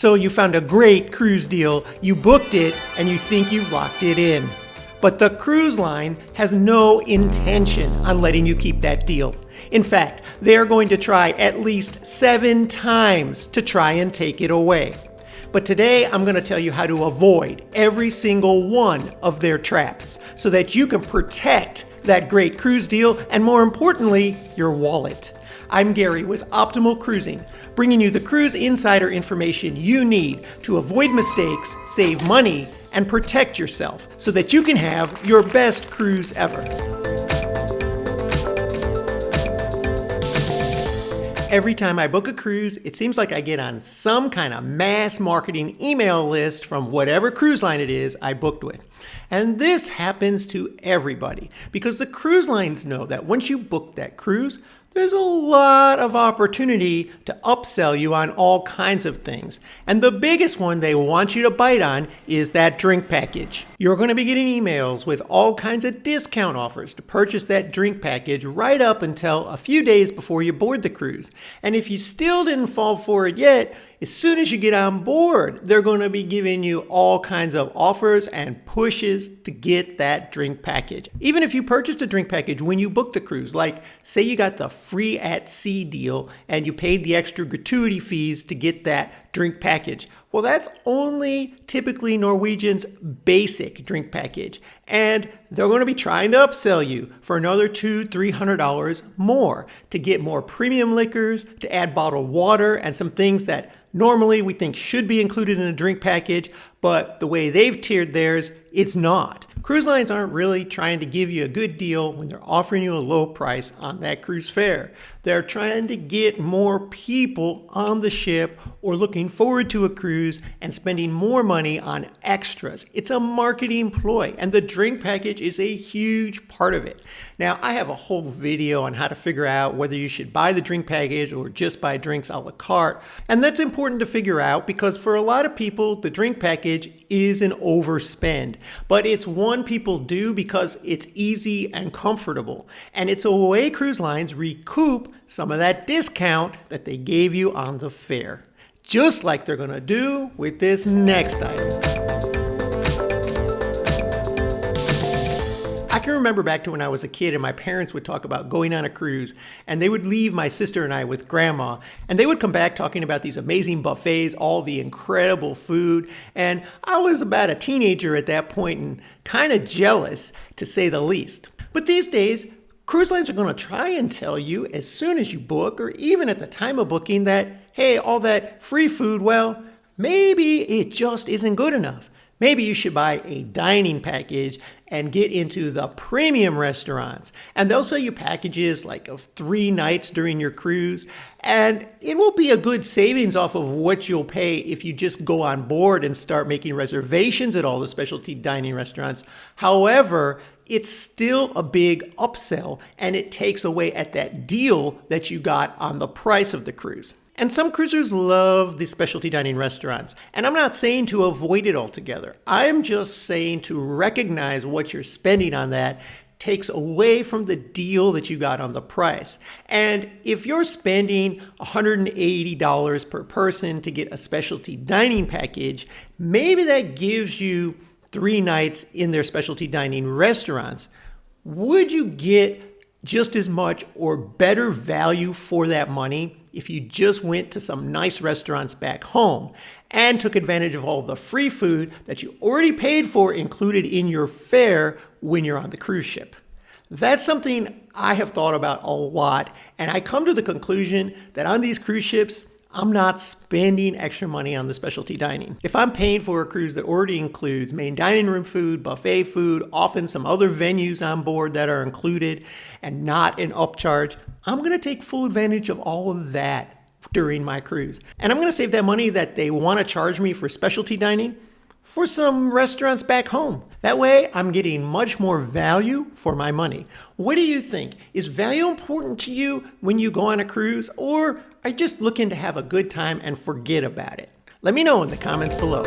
So you found a great cruise deal, you booked it, and you think you've locked it in. But the cruise line has no intention on letting you keep that deal. In fact, they are going to try at least 7 times to try and take it away. But today I'm going to tell you how to avoid every single one of their traps so that you can protect that great cruise deal and, more importantly, your wallet. I'm Gary with Optimal Cruising, bringing you the cruise insider information you need to avoid mistakes, save money, and protect yourself so that you can have your best cruise ever. Every time I book a cruise, it seems like I get on some kind of mass marketing email list from whatever cruise line it is I booked with. And this happens to everybody because the cruise lines know that once you book that cruise, there's a lot of opportunity to upsell you on all kinds of things. And the biggest one they want you to bite on is that drink package. You're going to be getting emails with all kinds of discount offers to purchase that drink package right up until a few days before you board the cruise. And if you still didn't fall for it yet, as soon as you get on board, they're going to be giving you all kinds of offers and pushes to get that drink package. Even if you purchased a drink package when you booked the cruise, like say you got the free at sea deal and you paid the extra gratuity fees to get that drink package. Well, that's only typically Norwegian's basic drink package. And they're going to be trying to upsell you for another $200-300 more to get more premium liquors, to add bottled water and some things that normally we think should be included in a drink package, but the way they've tiered theirs, it's not. Cruise lines aren't really trying to give you a good deal when they're offering you a low price on that cruise fare. They're trying to get more people on the ship or looking forward to a cruise and spending more money on extras. It's a marketing ploy, and the drink package is a huge part of it. Now, I have a whole video on how to figure out whether you should buy the drink package or just buy drinks a la carte. And that's important to figure out because for a lot of people, the drink package is an overspend. But it's one people do because it's easy and comfortable. And it's a way cruise lines recoup some of that discount that they gave you on the fare. Just like they're going to do with this next item. I can remember back to when I was a kid and my parents would talk about going on a cruise and they would leave my sister and I with grandma and they would come back talking about these amazing buffets, all the incredible food. And I was about a teenager at that point and kind of jealous to say the least. But these days, cruise lines are going to try and tell you as soon as you book or even at the time of booking that, hey, all that free food, well, maybe it just isn't good enough. Maybe you should buy a dining package and get into the premium restaurants. And they'll sell you packages like of 3 nights during your cruise. And it will be a good savings off of what you'll pay if you just go on board and start making reservations at all the specialty dining restaurants. However, it's still a big upsell and it takes away at that deal that you got on the price of the cruise. And some cruisers love the specialty dining restaurants. And I'm not saying to avoid it altogether. I'm just saying to recognize what you're spending on that takes away from the deal that you got on the price. And if you're spending $180 per person to get a specialty dining package, maybe that gives you 3 nights in their specialty dining restaurants. Would you get just as much or better value for that money if you just went to some nice restaurants back home and took advantage of all the free food that you already paid for included in your fare when you're on the cruise ship? That's something I have thought about a lot, and I come to the conclusion that on these cruise ships, I'm not spending extra money on the specialty dining. If I'm paying for a cruise that already includes main dining room food, buffet food, often some other venues on board that are included and not an upcharge, I'm going to take full advantage of all of that during my cruise. And I'm going to save that money that they want to charge me for specialty dining for some restaurants back home. That way, I'm getting much more value for my money. What do you think? Is value important to you when you go on a cruise, or are you just looking to have a good time and forget about it? Let me know in the comments below.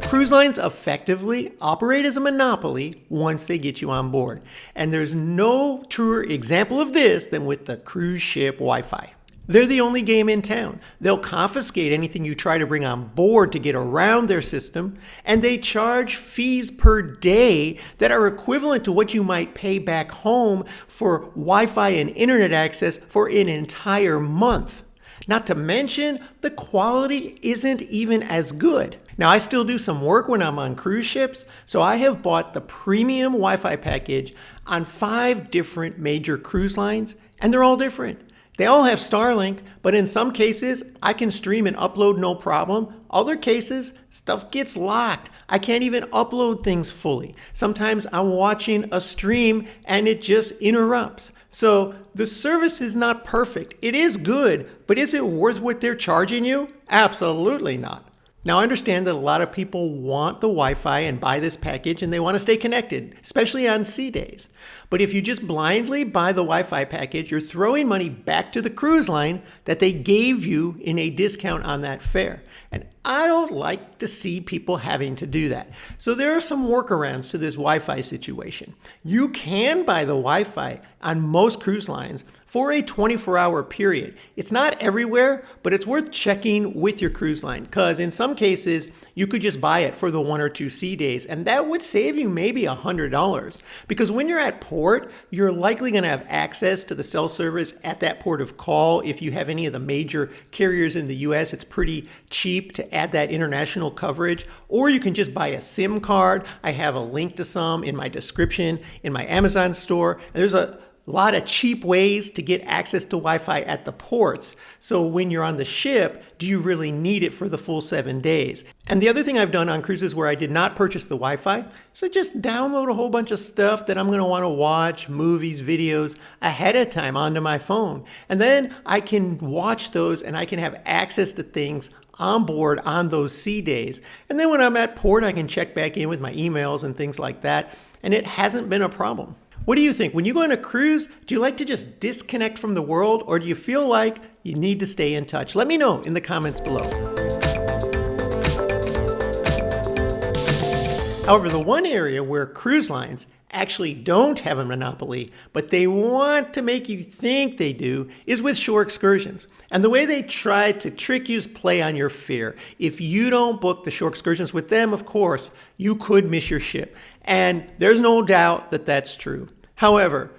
Cruise lines effectively operate as a monopoly once they get you on board. And there's no truer example of this than with the cruise ship Wi-Fi. They're the only game in town. They'll confiscate anything you try to bring on board to get around their system, and they charge fees per day that are equivalent to what you might pay back home for Wi-Fi and internet access for an entire month. Not to mention, the quality isn't even as good. Now, I still do some work when I'm on cruise ships, so I have bought the premium Wi-Fi package on 5 different major cruise lines, and they're all different. They all have Starlink, but in some cases, I can stream and upload no problem. Other cases, stuff gets locked. I can't even upload things fully. Sometimes I'm watching a stream and it just interrupts. So the service is not perfect. It is good, but is it worth what they're charging you? Absolutely not. Now, I understand that a lot of people want the Wi-Fi and buy this package and they want to stay connected, especially on sea days. But if you just blindly buy the Wi-Fi package, you're throwing money back to the cruise line that they gave you in a discount on that fare. And I don't like to see people having to do that. So there are some workarounds to this Wi-Fi situation. You can buy the Wi-Fi on most cruise lines for a 24-hour period. It's not everywhere, but it's worth checking with your cruise line because in some cases, you could just buy it for the 1 or 2 sea days, and that would save you maybe $100. Because when you're at port, you're likely going to have access to the cell service at that port of call. If you have any of the major carriers in the US, it's pretty cheap to add that international coverage, or you can just buy a SIM card. I have a link to some in my description in my Amazon store. And there's a lot of cheap ways to get access to Wi-Fi at the ports. So when you're on the ship, do you really need it for the full 7 days? And the other thing I've done on cruises where I did not purchase the Wi-Fi is I just download a whole bunch of stuff that I'm going to want to watch, movies, videos, ahead of time onto my phone. And then I can watch those and I can have access to things on board on those sea days. And then when I'm at port, I can check back in with my emails and things like that. And it hasn't been a problem. What do you think? When you go on a cruise, do you like to just disconnect from the world, or do you feel like you need to stay in touch? Let me know in the comments below. However, the one area where cruise lines actually don't have a monopoly, but they want to make you think they do, is with shore excursions. And the way they try to trick you is play on your fear. If you don't book the shore excursions with them, of course, you could miss your ship. And there's no doubt that that's true. However,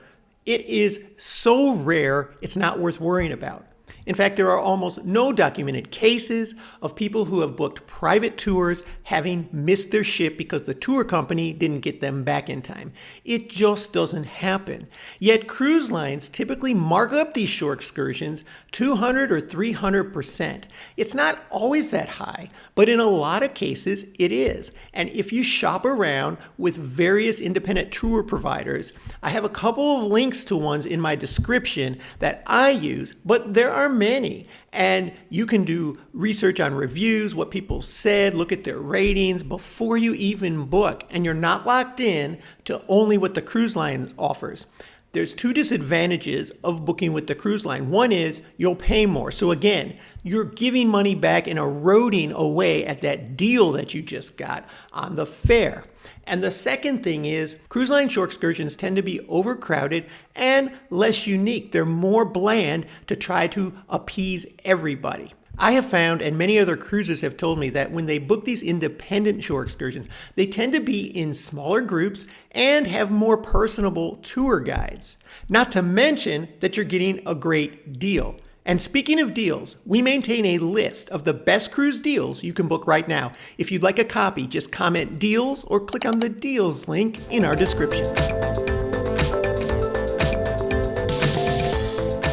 it is so rare, it's not worth worrying about. In fact, there are almost no documented cases of people who have booked private tours having missed their ship because the tour company didn't get them back in time. It just doesn't happen. Yet cruise lines typically mark up these shore excursions 200 or 300%. It's not always that high, but in a lot of cases it is. And if you shop around with various independent tour providers, I have a couple of links to ones in my description that I use, but there are many. And you can do research on reviews, what people said, look at their ratings before you even book. And you're not locked in to only what the cruise line offers. There's 2 disadvantages of booking with the cruise line. One is you'll pay more. So again, you're giving money back and eroding away at that deal that you just got on the fare. And the second thing is cruise line shore excursions tend to be overcrowded and less unique. They're more bland to try to appease everybody. I have found, and many other cruisers have told me, that when they book these independent shore excursions, they tend to be in smaller groups and have more personable tour guides. Not to mention that you're getting a great deal. And speaking of deals, we maintain a list of the best cruise deals you can book right now. If you'd like a copy, just comment deals or click on the deals link in our description.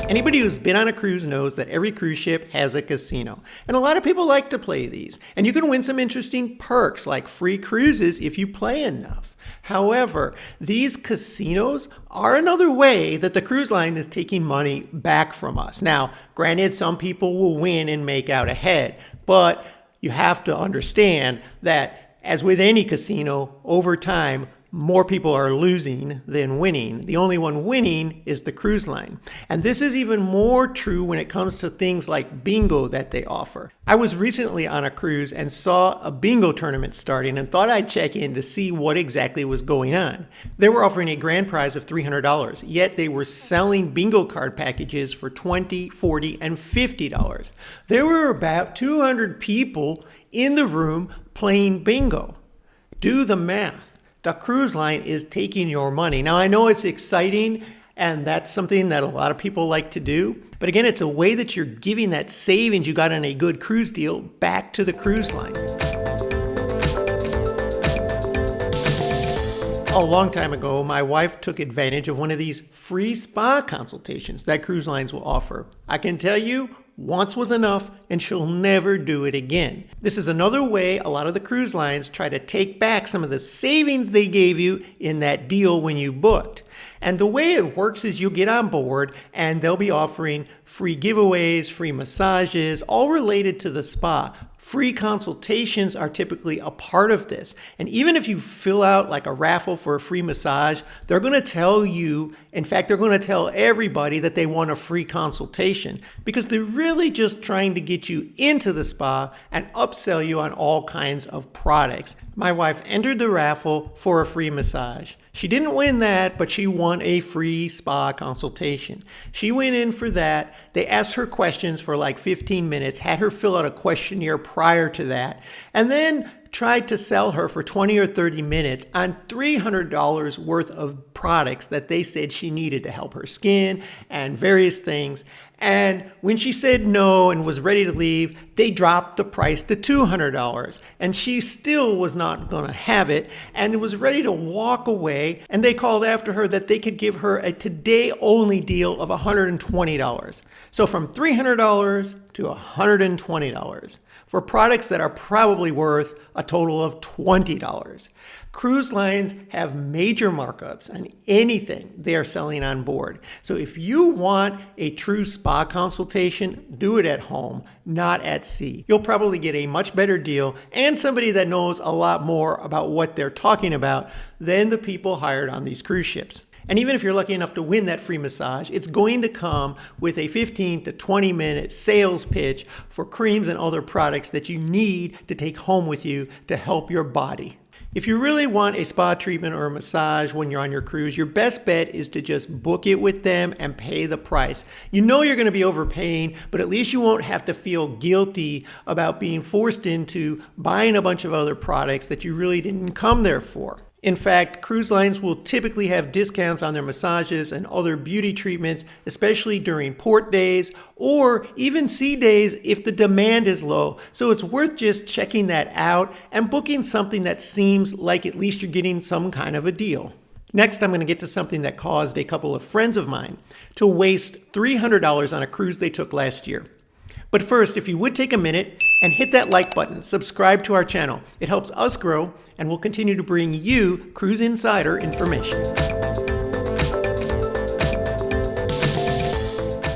Anybody who's been on a cruise knows that every cruise ship has a casino. And a lot of people like to play these. And you can win some interesting perks like free cruises if you play enough. However, these casinos are another way that the cruise line is taking money back from us. Now, granted, some people will win and make out ahead, but you have to understand that as with any casino, over time, more people are losing than winning. The only one winning is the cruise line. And this is even more true when it comes to things like bingo that they offer. I was recently on a cruise and saw a bingo tournament starting and thought I'd check in to see what exactly was going on. They were offering a grand prize of $300, yet they were selling bingo card packages for $20, $40, and $50. There were about 200 people in the room playing bingo. Do the math. The cruise line is taking your money. Now, I know it's exciting, and that's something that a lot of people like to do. But again, it's a way that you're giving that savings you got on a good cruise deal back to the cruise line. A long time ago, my wife took advantage of one of these free spa consultations that cruise lines will offer. I can tell you, once was enough, and she'll never do it again. This is another way a lot of the cruise lines try to take back some of the savings they gave you in that deal when you booked. And the way it works is you get on board and they'll be offering free giveaways, free massages, all related to the spa. Free consultations are typically a part of this. And even if you fill out like a raffle for a free massage, they're going to tell you, in fact, they're going to tell everybody that they want a free consultation because they're really just trying to get you into the spa and upsell you on all kinds of products. My wife entered the raffle for a free massage. She didn't win that, but she won a free spa consultation. She went in for that. They asked her questions for like 15 minutes, had her fill out a questionnaire prior to that, and then tried to sell her for 20 or 30 minutes on $300 worth of products that they said she needed to help her skin and various things. And when she said no and was ready to leave, they dropped the price to $200. And she still was not going to have it and was ready to walk away. And they called after her that they could give her a today-only deal of $120. So from $300 to $120 for products that are probably worth a total of $20. Cruise lines have major markups on anything they are selling on board. So if you want a true spa consultation, do it at home, not at sea. You'll probably get a much better deal and somebody that knows a lot more about what they're talking about than the people hired on these cruise ships. And even if you're lucky enough to win that free massage, it's going to come with a 15 to 20 minute sales pitch for creams and other products that you need to take home with you to help your body. If you really want a spa treatment or a massage when you're on your cruise, your best bet is to just book it with them and pay the price. You know you're going to be overpaying, but at least you won't have to feel guilty about being forced into buying a bunch of other products that you really didn't come there for. In fact, cruise lines will typically have discounts on their massages and other beauty treatments, especially during port days or even sea days if the demand is low. So it's worth just checking that out and booking something that seems like at least you're getting some kind of a deal. Next, I'm going to get to something that caused a couple of friends of mine to waste $300 on a cruise they took last year. But first, if you would take a minute and hit that like button, subscribe to our channel. It helps us grow and we'll continue to bring you Cruise Insider information.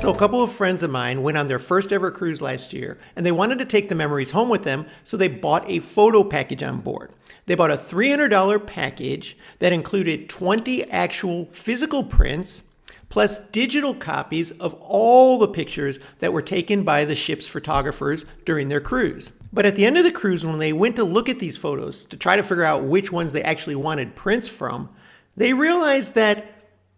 So a couple of friends of mine went on their first ever cruise last year and they wanted to take the memories home with them, so they bought a photo package on board. They bought a $300 package that included 20 actual physical prints, plus digital copies of all the pictures that were taken by the ship's photographers during their cruise. But at the end of the cruise, when they went to look at these photos to try to figure out which ones they actually wanted prints from, they realized that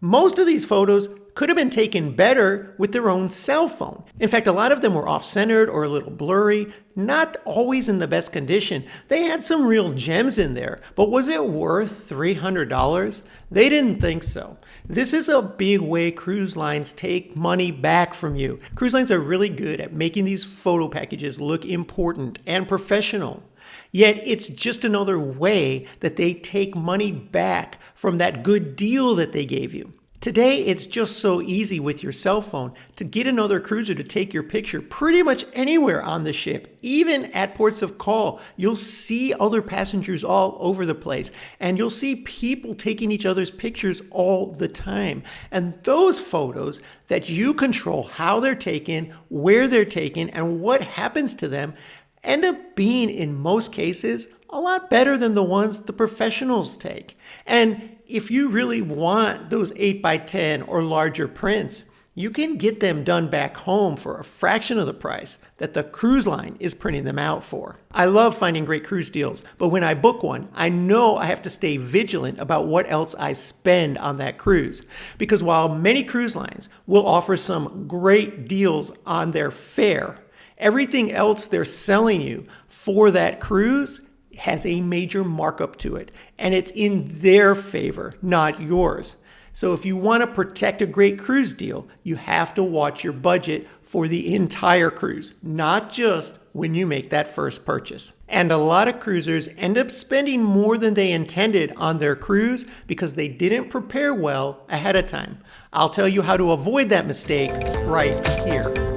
most of these photos could have been taken better with their own cell phone. In fact, a lot of them were off-centered or a little blurry, not always in the best condition. They had some real gems in there, but was it worth $300? They didn't think so. This is a big way cruise lines take money back from you. Cruise lines are really good at making these photo packages look important and professional. Yet it's just another way that they take money back from that good deal that they gave you. Today, it's just so easy with your cell phone to get another cruiser to take your picture pretty much anywhere on the ship, even at ports of call. You'll see other passengers all over the place, and you'll see people taking each other's pictures all the time. And those photos that you control how they're taken, where they're taken, and what happens to them end up being, in most cases, a lot better than the ones the professionals take. And if you really want those 8x10 or larger prints, you can get them done back home for a fraction of the price that the cruise line is printing them out for. I love finding great cruise deals, but when I book one, I know I have to stay vigilant about what else I spend on that cruise. Because while many cruise lines will offer some great deals on their fare, everything else they're selling you for that cruise has a major markup to it, and it's in their favor, not yours. So if you want to protect a great cruise deal, you have to watch your budget for the entire cruise, not just when you make that first purchase. And a lot of cruisers end up spending more than they intended on their cruise because they didn't prepare well ahead of time. I'll tell you how to avoid that mistake right here.